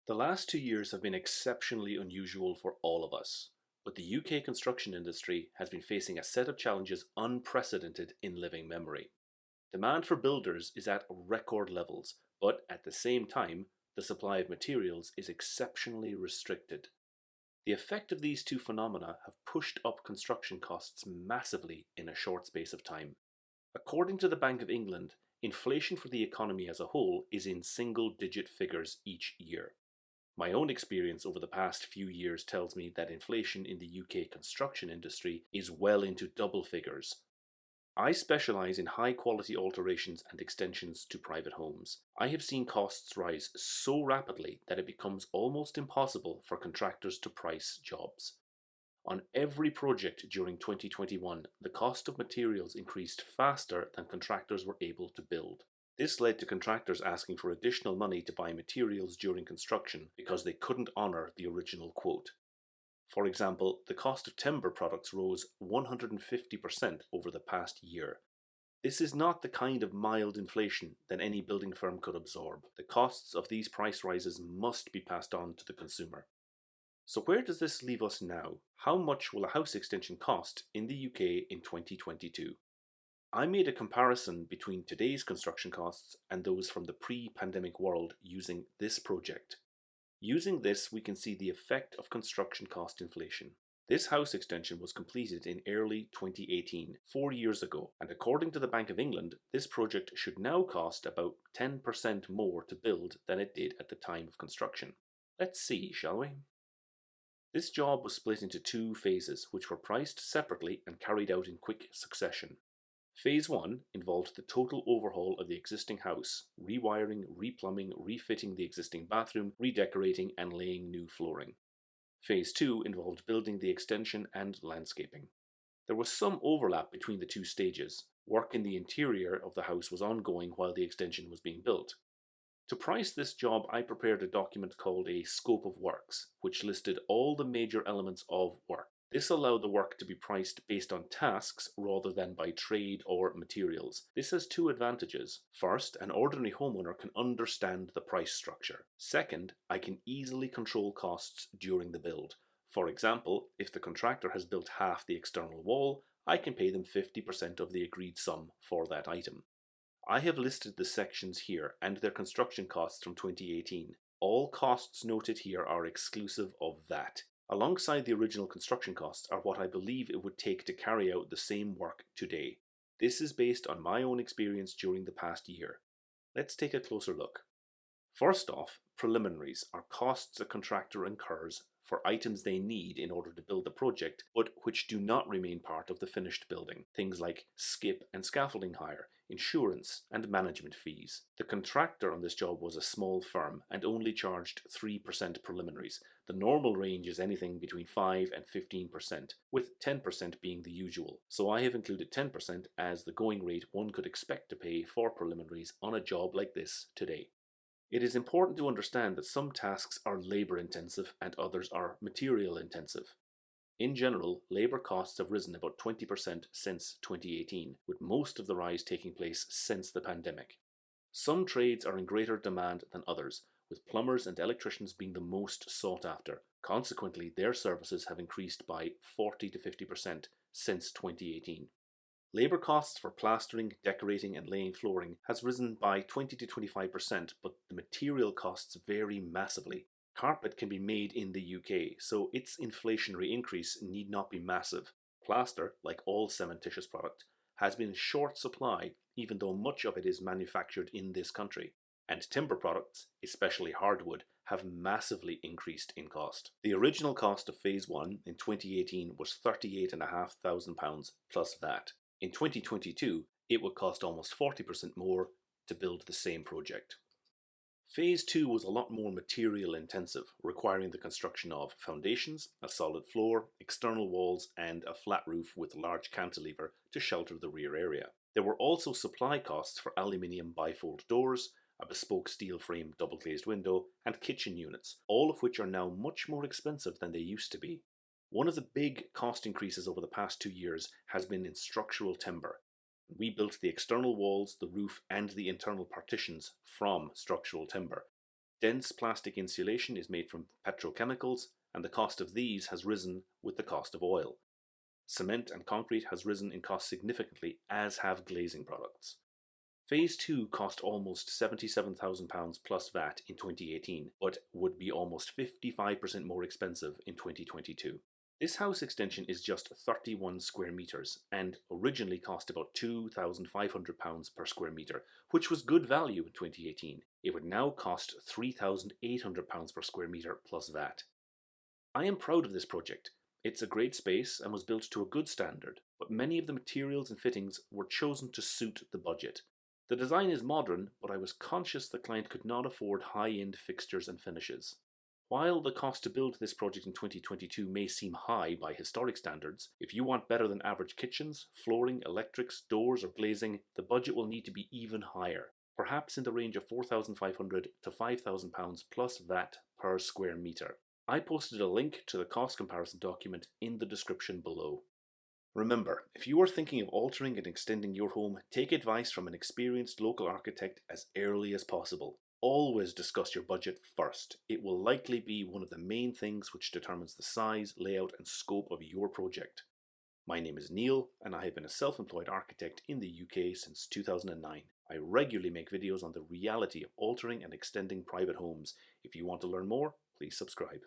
The last 2 years have been exceptionally unusual for all of us, but the UK construction industry has been facing a set of challenges unprecedented in living memory. Demand for builders is at record levels, but at the same time, the supply of materials is exceptionally restricted. The effect of these two phenomena have pushed up construction costs massively in a short space of time. According to the Bank of England, inflation for the economy as a whole is in single-digit figures each year. My own experience over the past few years tells me that inflation in the UK construction industry is well into double figures. I specialise in high quality alterations and extensions to private homes. I have seen costs rise so rapidly that it becomes almost impossible for contractors to price jobs. On every project during 2021, the cost of materials increased faster than contractors were able to build. This led to contractors asking for additional money to buy materials during construction because they couldn't honour the original quote. For example, the cost of timber products rose 150% over the past year. This is not the kind of mild inflation that any building firm could absorb. The costs of these price rises must be passed on to the consumer. So where does this leave us now? How much will a house extension cost in the UK in 2022? I made a comparison between today's construction costs and those from the pre-pandemic world using this project. Using this, we can see the effect of construction cost inflation. This house extension was completed in early 2018, 4 years ago, and according to the Bank of England, this project should now cost about 10% more to build than it did at the time of construction. Let's see, shall we? This job was split into two phases, which were priced separately and carried out in quick succession. Phase 1 involved the total overhaul of the existing house, rewiring, replumbing, refitting the existing bathroom, redecorating and laying new flooring. Phase 2 involved building the extension and landscaping. There was some overlap between the two stages. Work in the interior of the house was ongoing while the extension was being built. To price this job, I prepared a document called a scope of works, which listed all the major elements of work. This allowed the work to be priced based on tasks rather than by trade or materials. This has two advantages. First, an ordinary homeowner can understand the price structure. Second, I can easily control costs during the build. For example, if the contractor has built half the external wall, I can pay them 50% of the agreed sum for that item. I have listed the sections here and their construction costs from 2018. All costs noted here are exclusive of that. Alongside the original construction costs are what I believe it would take to carry out the same work today. This is based on my own experience during the past year. Let's take a closer look. First off, preliminaries are costs a contractor incurs for items they need in order to build the project, but which do not remain part of the finished building. Things like skip and scaffolding hire, insurance, and management fees. The contractor on this job was a small firm and only charged 3% preliminaries. The normal range is anything between 5 and 15%, with 10% being the usual. So I have included 10% as the going rate one could expect to pay for preliminaries on a job like this today. It is important to understand that some tasks are labour intensive and others are material intensive. In general, labour costs have risen about 20% since 2018, with most of the rise taking place since the pandemic. Some trades are in greater demand than others, with plumbers and electricians being the most sought after. Consequently, their services have increased by 40 to 50% since 2018. Labour costs for plastering, decorating and laying flooring has risen by 20 to 25%, but the material costs vary massively. Carpet can be made in the UK, so its inflationary increase need not be massive. Plaster, like all cementitious product, has been in short supply even though much of it is manufactured in this country. And timber products, especially hardwood, have massively increased in cost. The original cost of Phase 1 in 2018 was £38,500 plus VAT. In 2022, it would cost almost 40% more to build the same project. Phase 2 was a lot more material intensive, requiring the construction of foundations, a solid floor, external walls, and a flat roof with large cantilever to shelter the rear area. There were also supply costs for aluminium bifold doors, a bespoke steel frame double glazed window, and kitchen units, all of which are now much more expensive than they used to be. One of the big cost increases over the past 2 years has been in structural timber. We built the external walls, the roof, and the internal partitions from structural timber. Dense plastic insulation is made from petrochemicals, and the cost of these has risen with the cost of oil. Cement and concrete has risen in cost significantly, as have glazing products. Phase 2 cost almost £77,000 plus VAT in 2018, but would be almost 55% more expensive in 2022. This house extension is just 31 square metres and originally cost about £2,500 per square metre, which was good value in 2018. It would now cost £3,800 per square metre plus VAT. I am proud of this project. It's a great space and was built to a good standard, but many of the materials and fittings were chosen to suit the budget. The design is modern, but I was conscious the client could not afford high-end fixtures and finishes. While the cost to build this project in 2022 may seem high by historic standards, if you want better than average kitchens, flooring, electrics, doors or glazing, the budget will need to be even higher, perhaps in the range of £4,500 to £5,000 plus VAT per square metre. I posted a link to the cost comparison document in the description below. Remember, if you are thinking of altering and extending your home, take advice from an experienced local architect as early as possible. Always discuss your budget first. It will likely be one of the main things which determines the size, layout and scope of your project. My name is Neil and I have been a self-employed architect in the UK since 2009. I regularly make videos on the reality of altering and extending private homes. If you want to learn more, please subscribe.